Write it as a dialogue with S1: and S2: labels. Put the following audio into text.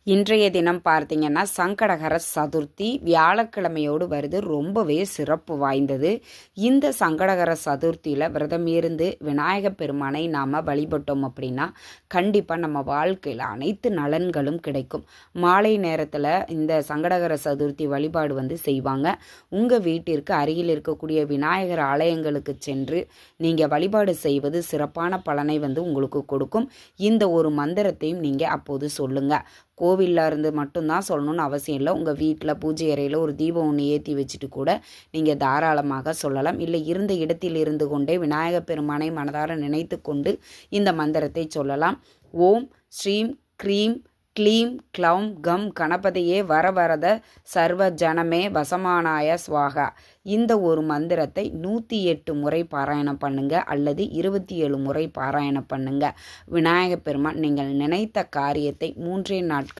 S1: இன்றைய தினம் பார்த்தீங்கன்னா சங்கடகர சதுர்த்தி வியாழக்கிழமையோடு வருது. ரொம்பவே சிறப்பு வாய்ந்தது. இந்த சங்கடகர சதுர்த்தியில் விரதம் இருந்து விநாயகப் பெருமானை நாம் வழிபட்டோம் அப்படின்னா கண்டிப்பாக நம்ம வாழ்க்கையில் அனைத்து நலன்களும் கிடைக்கும். மாலை நேரத்தில் இந்த சங்கடகர சதுர்த்தி வழிபாடு செய்வாங்க. உங்கள் வீட்டிற்கு அருகில் இருக்கக்கூடிய விநாயகர் ஆலயங்களுக்கு சென்று நீங்கள் வழிபாடு செய்வது சிறப்பான பலனை உங்களுக்கு கொடுக்கும். இந்த ஒரு மந்திரத்தையும் நீங்கள் அப்போது சொல்லுங்கள். கோவிலில் இருந்து மட்டும்தான் சொல்லணும்னு அவசியம் இல்லை. உங்கள் வீட்டில் பூஜை அறையில் ஒரு தீபம் ஒன்று ஏற்றி வச்சுட்டு கூட நீங்கள் தாராளமாக சொல்லலாம். இல்லை இருந்த இடத்தில் இருந்து கொண்டே விநாயகப் பெருமானை மனதார நினைத்து கொண்டு இந்த மந்திரத்தை சொல்லலாம். ஓம் ஸ்ரீம் க்ரீம் க்ளீம் க்ளௌம் கம் கணபதியே வரவரத சர்வ ஜனமே வசமானாய ஸ்வாகா. இந்த ஒரு மந்திரத்தை 108 முறை பாராயணம் பண்ணுங்க அல்லது 27 முறை பாராயணம் பண்ணுங்க. விநாயகப் பெருமான் நீங்கள் நினைத்த காரியத்தை 3 நாட்கள்